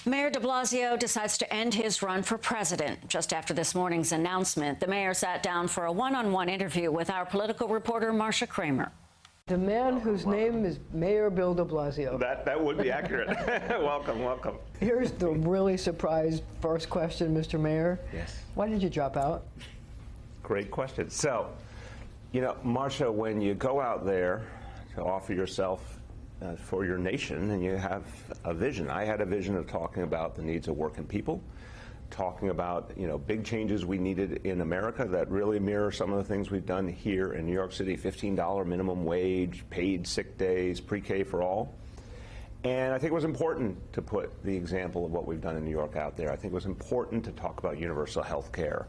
Mayor de Blasio decides to end his run for president. Just after this morning's announcement, the mayor sat down for a one-on-one interview with our political reporter, Marcia Kramer. The man whose name is Mayor Bill de Blasio. That would be accurate. Welcome, welcome. Here's the really surprised first question, Mr. Mayor. Yes. Why did you drop out? Great question. So, you know, Marcia, when you go out there to offer yourself for your nation and you have a vision, I had a vision of talking about the needs of working people, talking about, you know, big changes we needed in America that really mirror some of the things we've done here in New York City: $15 minimum wage, paid sick days, pre-K for all. And I think it was important to put the example of what we've done in New York out there. I think it was important to talk about universal health care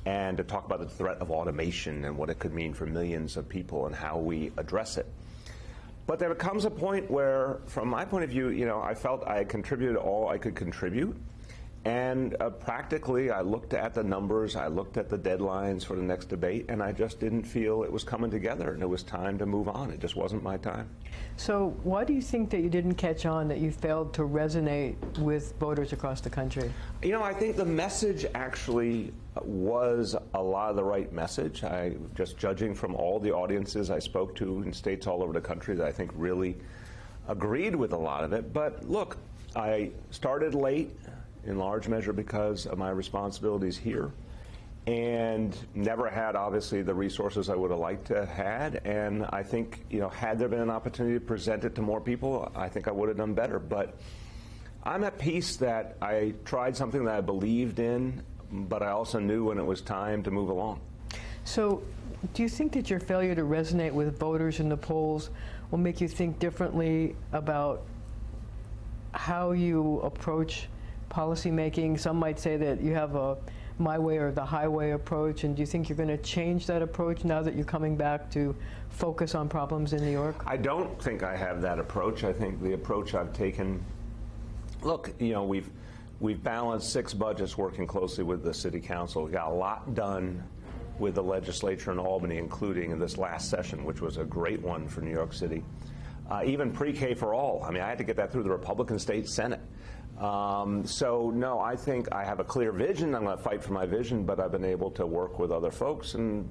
and to talk about the threat of automation and what it could mean for millions of people and how we address it. But there comes a point where, from my point of view, you know, I felt I had contributed all I could contribute. And practically, I looked at the numbers, I looked at the deadlines for the next debate, and I just didn't feel it was coming together, and it was time to move on. It just wasn't my time. So why do you think that you didn't catch on, that you failed to resonate with voters across the country? You know, I think the message actually was a lot of the right message. Just judging from all the audiences I spoke to in states all over the country, that I think really agreed with a lot of it. But look, I started late, in large measure because of my responsibilities here, and never had, obviously, the resources I would have liked to have had. And I think, you know, had there been an opportunity to present it to more people, I think I would have done better. But I'm at peace that I tried something that I believed in, but I also knew when it was time to move along. So do you think that your failure to resonate with voters in the polls will make you think differently about how you approach policy making? Some might say that you have a my way or the highway approach, and do you think you're going to change that approach now that you're coming back to focus on problems in New York? I don't think I have that approach. I think the approach I've taken, look, you know, we've balanced 6 budgets working closely with the city council. We got a lot done with the legislature in Albany, including in this last session, which was a great one for New York City. Even pre-K for all. I mean, I had to get that through the Republican State Senate. So, no, I think I have a clear vision. I'm going to fight for my vision, but I've been able to work with other folks, and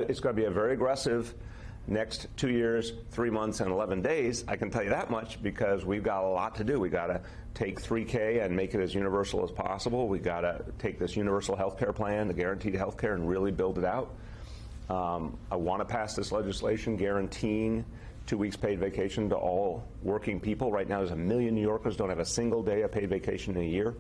it's going to be a very aggressive next 2 years, 3 months, and 11 days. I can tell you that much, because we've got a lot to do. We've got to take 3K and make it as universal as possible. We've got to take this universal health care plan, the guaranteed health care, and really build it out. I want to pass this legislation guaranteeing 2 weeks paid vacation to all working people. Right now, there's 1 million New Yorkers don't have a single day of paid vacation in a year.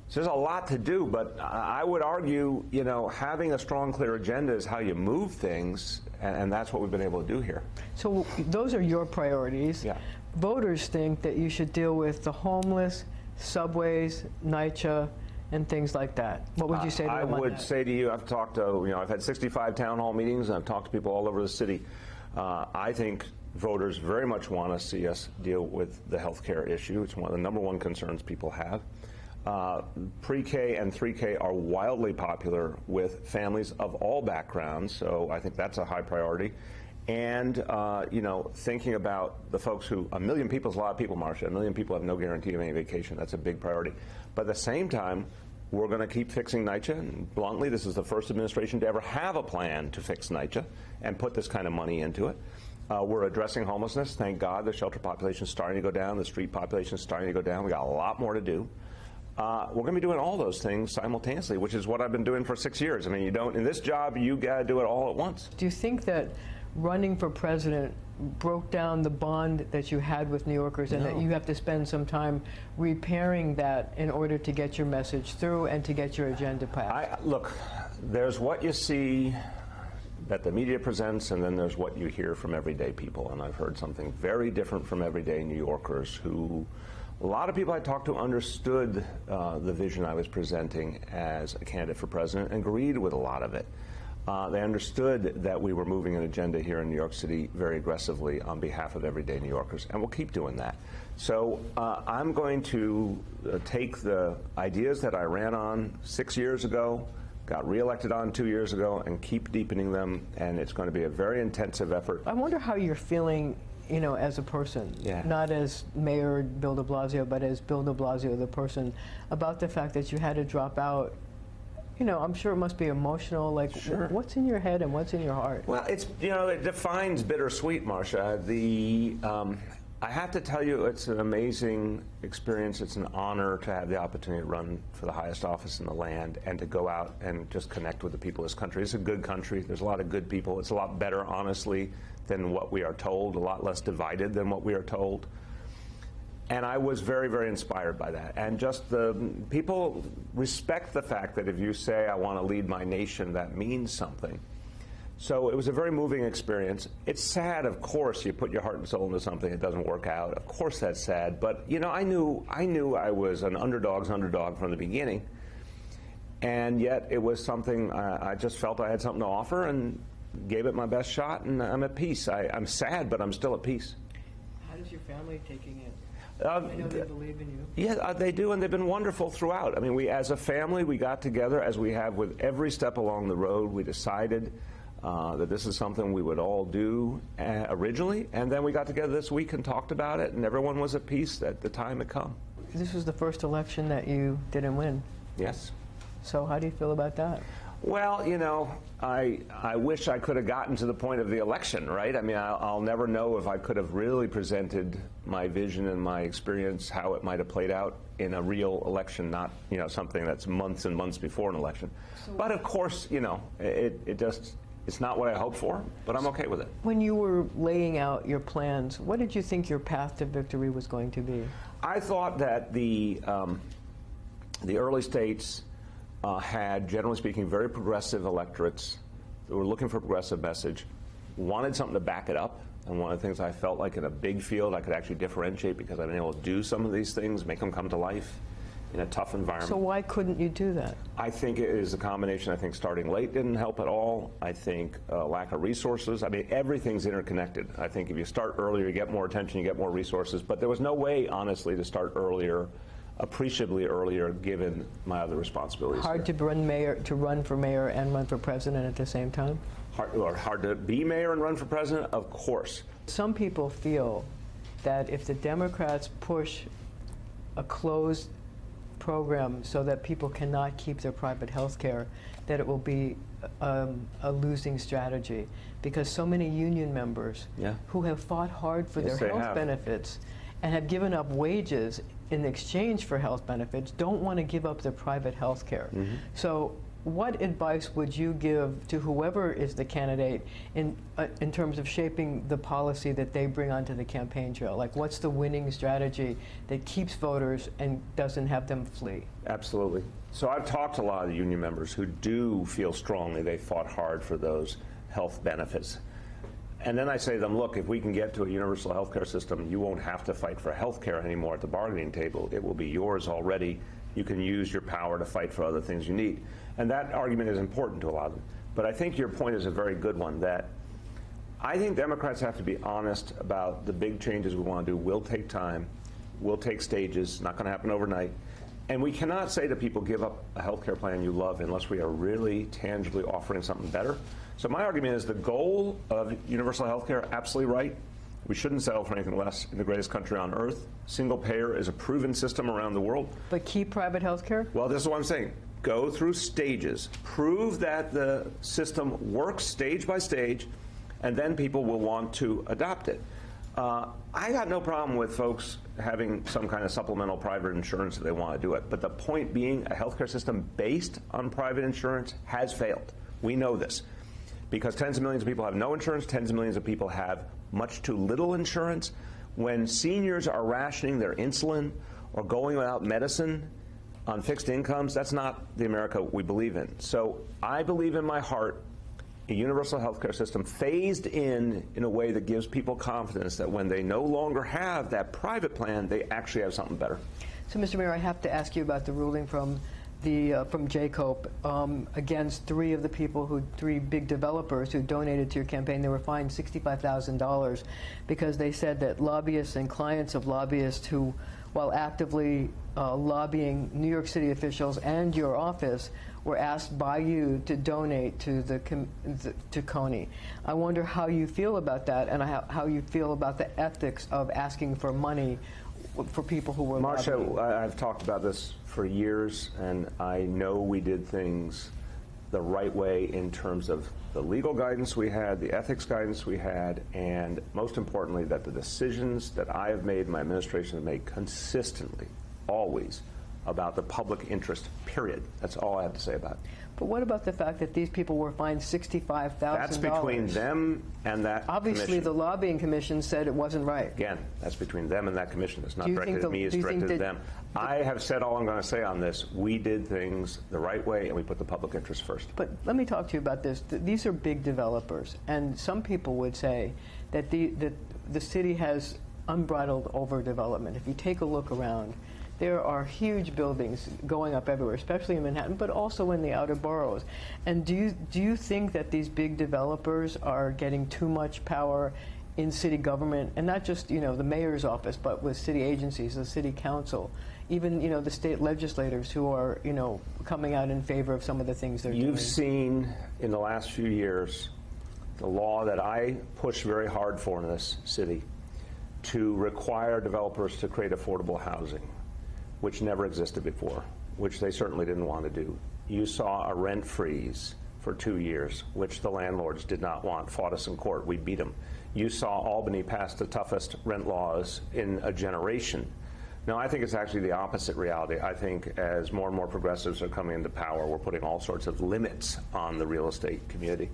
So there's a lot to do, but I would argue, you know, having a strong, clear agenda is how you move things, and that's what we've been able to do here. So those are your priorities. Yeah. Voters think that you should deal with the homeless, subways, NYCHA, and things like that. What would you say to them on that? I would say to you, I've talked to, you know, I've had 65 town hall meetings, and I've talked to people all over the city. I think voters very much want to see us deal with the health care issue. It's one of the #1 concerns people have. Pre-K and 3K are wildly popular with families of all backgrounds, so I think that's a high priority. And, you know, thinking about the folks who, 1 million people is a lot of people, Marcia. 1 million people have no guarantee of any vacation. That's a big priority. But at the same time, we're going to keep fixing NYCHA. And bluntly, this is the first administration to ever have a plan to fix NYCHA and put this kind of money into it. We're addressing homelessness. Thank God the shelter population is starting to go down. The street population is starting to go down. We got a lot more to do. We're going to be doing all those things simultaneously, which is what I've been doing for 6 years. I mean, you don't, in this job, you got to do it all at once. Do you think that running for president broke down the bond that you had with New Yorkers, and that you have to spend some time repairing that in order to get your message through and to get your agenda passed? Look, there's what you see that the media presents, and then there's what you hear from everyday people. And I've heard something very different from everyday New Yorkers who, a lot of people I talked to understood the vision I was presenting as a candidate for president and agreed with a lot of it. They understood that we were moving an agenda here in New York City very aggressively on behalf of everyday New Yorkers, and we'll keep doing that. So I'm going to take the ideas that I ran on 6 years ago, got reelected on 2 years ago, and keep deepening them, and it's going to be a very intensive effort. I wonder how you're feeling you know, as a person, Yeah. not as Mayor Bill de Blasio, but as Bill de Blasio, the person, about the fact that you had to drop out. You know, I'm sure it must be emotional. Like, Sure. what's in your head and what's in your heart? Well, it's, you know, it defines bittersweet, Marcia. I have to tell you, it's an amazing experience. It's an honor to have the opportunity to run for the highest office in the land and to go out and just connect with the people of this country. It's a good country. There's a lot of good people. It's a lot better, honestly, than what we are told, a lot less divided than what we are told. And I was very, very inspired by that. And just the people respect the fact that if you say, I want to lead my nation, that means something. So it was a very moving experience. It's sad, of course, you put your heart and soul into something, it doesn't work out. Of course that's sad. But, you know, I knew I was an underdog's underdog from the beginning. And yet it was something, I just felt I had something to offer and gave it my best shot, and I'm at peace. I'm sad, but I'm still at peace. How does your family taking it? I know they believe in you. Yeah, they do, and they've been wonderful throughout. I mean, we, as a family, we got together, as we have with every step along the road. We decided that this is something we would all do originally, and then we got together this week and talked about it, and everyone was at peace that the time had come. This was the first election that you didn't win. Yes. So how do you feel about that? Well, you know, I wish I could have gotten to the point of the election, right? I mean, I'll never know if I could have really presented my vision and my experience, how it might have played out in a real election, not, you know, something that's months and months before an election. But of course, you know, it's not what I hoped for, but I'm okay with it. When you were laying out your plans, what did you think your path to victory was going to be? I thought that the early states had, generally speaking, very progressive electorates that were looking for a progressive message, wanted something to back it up. And one of the things I felt like in a big field I could actually differentiate because I've been able to do some of these things, make them come to life in a tough environment. So why couldn't you do that? I think it is a combination. I think starting late didn't help at all. I think lack of resources. I mean, everything's interconnected. I think if you start earlier, you get more attention, you get more resources. But there was no way, honestly, to start earlier, appreciably earlier, given my other responsibilities. Hard to run for mayor and run for president at the same time? Hard to be mayor and run for president? Of course. Some people feel that if the Democrats push a closed program so that people cannot keep their private health care, that it will be a losing strategy, because so many union members who have fought hard for their health benefits and have given up wages in exchange for health benefits don't want to give up their private health care. So what advice would you give to whoever is the candidate in terms of shaping the policy that they bring onto the campaign trail? Like, what's the winning strategy that keeps voters and doesn't have them flee? Absolutely. So I've talked to a lot of union members who do feel strongly they fought hard for those health benefits. And then I say to them, look, if we can get to a universal health care system, you won't have to fight for health care anymore at the bargaining table. It will be yours already. You can use your power to fight for other things you need. And that argument is important to a lot of them. But I think your point is a very good one, that I think Democrats have to be honest about the big changes we want to do will take time, will take stages, not going to happen overnight. And we cannot say to people, give up a health care plan you love unless we are really tangibly offering something better. So my argument is the goal of universal health care, absolutely right. We shouldn't settle for anything less in the greatest country on earth. Single payer is a proven system around the world. But keep private health care? Well, this is what I'm saying. Go through stages. Prove that the system works stage by stage, and then people will want to adopt it. I got no problem with folks having some kind of supplemental private insurance if they want to do it. But the point being, a healthcare system based on private insurance has failed. We know this. Because tens of millions of people have no insurance, tens of millions of people have much too little insurance. When seniors are rationing their insulin or going without medicine on fixed incomes, that's not the America we believe in. So I believe in my heart a universal health care system phased in a way that gives people confidence that when they no longer have that private plan, they actually have something better. So, Mr. Mayor, I have to ask you about the ruling from JCOPE against three big developers who donated to your campaign. They were fined $65,000 because they said that lobbyists and clients of lobbyists who while actively lobbying New York City officials and your office, were asked by you to donate to to Coney. I wonder how you feel about that, and how you feel about the ethics of asking for money for people who were Marcia, lobbying. I've talked about this for years, and I know we did things the right way in terms of the legal guidance we had, the ethics guidance we had, and most importantly, that the decisions that I have made, my administration has made consistently, always, about the public interest, period. That's all I have to say about it. But what about the fact that these people were fined $65,000? That's between them and that Obviously, commission. the lobbying commission said it wasn't right. Again, that's between them and that commission. It's not Do you directed think at me, it's do you think directed at that- them. I have said all I'm going to say on this. We did things the right way, and we put the public interest first. But let me talk to you about this. These are big developers, and some people would say that the city has unbridled overdevelopment. If you take a look around, there are huge buildings going up everywhere, especially in Manhattan, but also in the outer boroughs. And do you think that these big developers are getting too much power in city government, and not just the mayor's office, but with city agencies, the city council, even the state legislators who are coming out in favor of some of the things they're doing? You've seen in the last few years the law that I pushed very hard for in this city to require developers to create affordable housing, which never existed before, which they certainly didn't want to do. You saw a rent freeze for 2 years, which the landlords did not want, fought us in court. We beat them. You saw Albany pass the toughest rent laws in a generation. Now, I think it's actually the opposite reality. I think as more and more progressives are coming into power, we're putting all sorts of limits on the real estate community.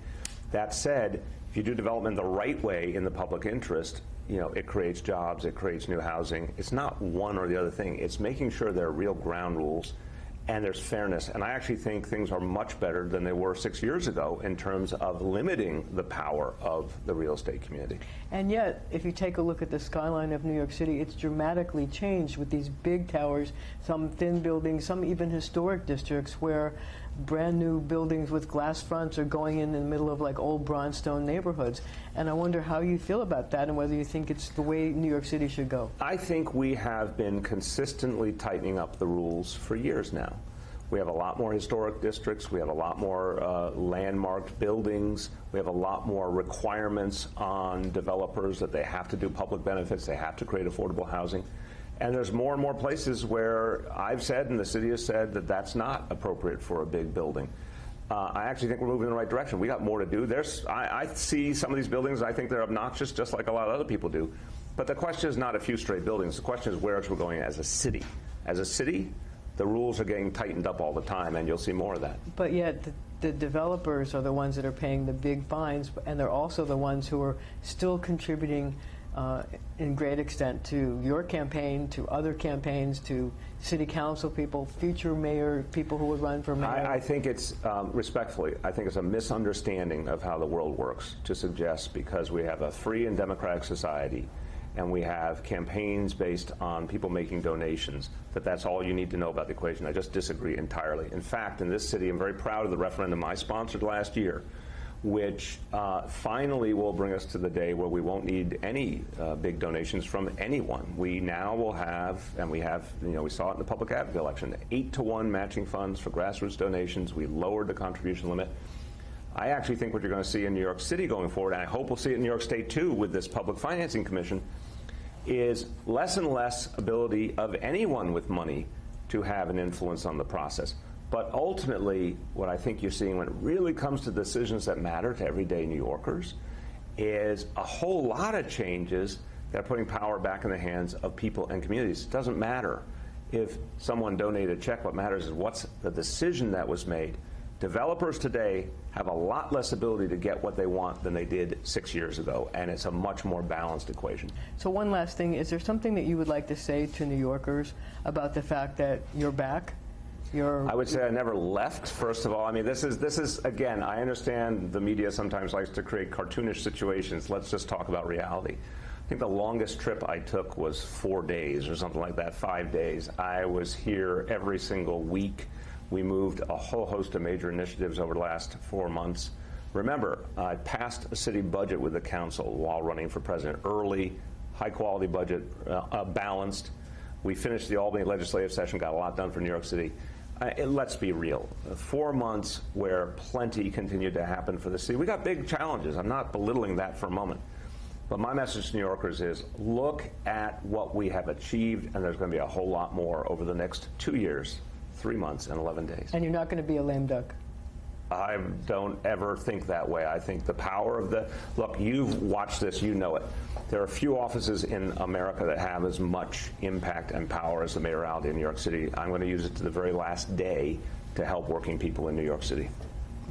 That said, if you do development the right way in the public interest, it creates jobs, it creates new housing. It's not one or the other thing. It's making sure there are real ground rules and there's fairness. And I actually think things are much better than they were 6 years ago in terms of limiting the power of the real estate community. And yet, if you take a look at the skyline of New York City, it's dramatically changed with these big towers, some thin buildings, some even historic districts where brand new buildings with glass fronts are going in the middle of like old brownstone neighborhoods. And I wonder how you feel about that and whether you think it's the way New York City should go. I think we have been consistently tightening up the rules for years now. We have a lot more historic districts. We have a lot more landmarked buildings. We have a lot more requirements on developers that they have to do public benefits. They have to create affordable housing. And there's more and more places where I've said and the city has said that that's not appropriate for a big building. I actually think we're moving in the right direction. We got more to do. I see some of these buildings, I think they're obnoxious just like a lot of other people do. But the question is not a few stray buildings. The question is where else we're going as a city. As a city, the rules are getting tightened up all the time, and you'll see more of that. But yet the developers are the ones that are paying the big fines, and they're also the ones who are still contributing in great extent to your campaign, to other campaigns, to city council people, future mayor, people who would run for mayor. I think it's, respectfully, I think it's a misunderstanding of how the world works to suggest because we have a free and democratic society and we have campaigns based on people making donations, that's all you need to know about the equation. I just disagree entirely. In fact, in this city, I'm very proud of the referendum I sponsored last year, which finally will bring us to the day where we won't need any big donations from anyone. We now will have, and we have, we saw it in the public advocate election, 8-to-1 matching funds for grassroots donations. We lowered the contribution limit. I actually think what you're going to see in New York City going forward, and I hope we'll see it in New York State too with this Public Financing Commission, is less and less ability of anyone with money to have an influence on the process. But ultimately, what I think you're seeing when it really comes to decisions that matter to everyday New Yorkers is a whole lot of changes that are putting power back in the hands of people and communities. It doesn't matter if someone donated a check. What matters is what's the decision that was made. Developers today have a lot less ability to get what they want than they did 6 years ago, and it's a much more balanced equation. So one last thing, is there something that you would like to say to New Yorkers about the fact that you're back? I would say I never left, first of all. I mean, this is again, I understand the media sometimes likes to create cartoonish situations. Let's just talk about reality. I think the longest trip I took was 4 days or something like that, 5 days. I was here every single week. We moved a whole host of major initiatives over the last 4 months. Remember, I passed a city budget with the council while running for president early, high-quality budget, balanced. We finished the Albany legislative session, got a lot done for New York City. Let's be real. 4 months where plenty continued to happen for the city. We got big challenges. I'm not belittling that for a moment. But my message to New Yorkers is look at what we have achieved, and there's going to be a whole lot more over the next 2 years, 3 months, and 11 days. And you're not going to be a lame duck. I don't ever think that way. I think the power of look, you've watched this, you know it. There are few offices in America that have as much impact and power as the mayoralty in New York City. I'm going to use it to the very last day to help working people in New York City.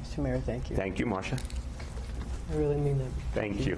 Mr. Mayor, thank you. Thank you, Marcia. I really mean that. Thank you.